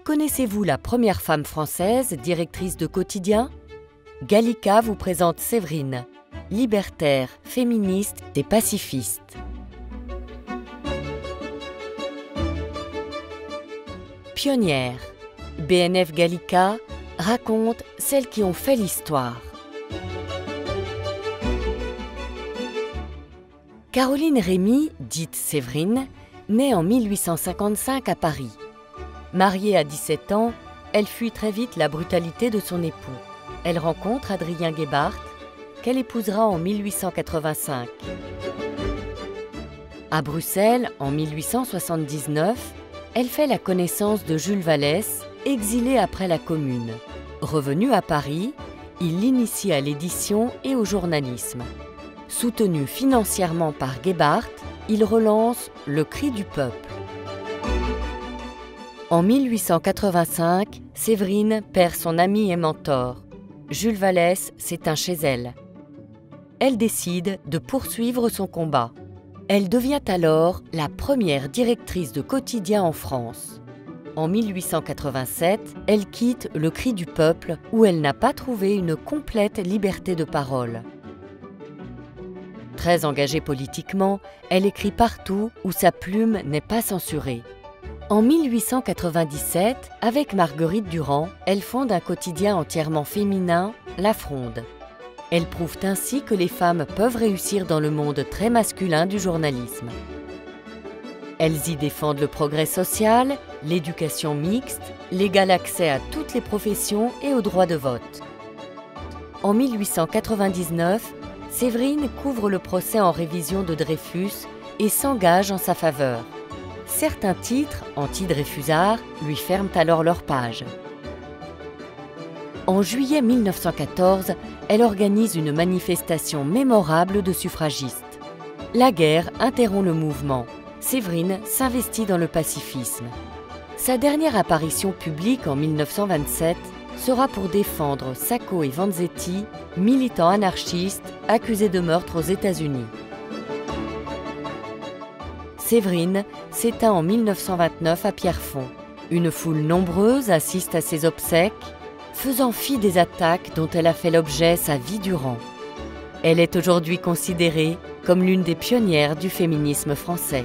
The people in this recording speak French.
Connaissez-vous la première femme française directrice de quotidien? Gallica vous présente Séverine, libertaire, féministe et pacifiste. Pionnière, BNF Gallica raconte celles qui ont fait l'histoire. Caroline Rémy, dite Séverine, naît en 1855 à Paris. Mariée à 17 ans, elle fuit très vite la brutalité de son époux. Elle rencontre Adrien Gebhardt, qu'elle épousera en 1885. À Bruxelles, en 1879, elle fait la connaissance de Jules Vallès, exilé après la Commune. Revenu à Paris, il l'initie à l'édition et au journalisme. Soutenu financièrement par Gebhardt, il relance Le Cri du peuple. En 1885, Séverine perd son ami et mentor. Jules Vallès s'éteint chez elle. Elle décide de poursuivre son combat. Elle devient alors la première directrice de quotidien en France. En 1887, elle quitte Le Cri du peuple où elle n'a pas trouvé une complète liberté de parole. Très engagée politiquement, elle écrit partout où sa plume n'est pas censurée. En 1897, avec Marguerite Durand, elle fonde un quotidien entièrement féminin, La Fronde. Elle prouve ainsi que les femmes peuvent réussir dans le monde très masculin du journalisme. Elles y défendent le progrès social, l'éducation mixte, l'égal accès à toutes les professions et au droit de vote. En 1899, Séverine couvre le procès en révision de Dreyfus et s'engage en sa faveur. Certains titres, anti-dreyfusards, lui ferment alors leurs pages. En juillet 1914, elle organise une manifestation mémorable de suffragistes. La guerre interrompt le mouvement. Séverine s'investit dans le pacifisme. Sa dernière apparition publique en 1927 sera pour défendre Sacco et Vanzetti, militants anarchistes accusés de meurtre aux États-Unis. Séverine s'éteint en 1929 à Pierrefonds. Une foule nombreuse assiste à ses obsèques, faisant fi des attaques dont elle a fait l'objet sa vie durant. Elle est aujourd'hui considérée comme l'une des pionnières du féminisme français.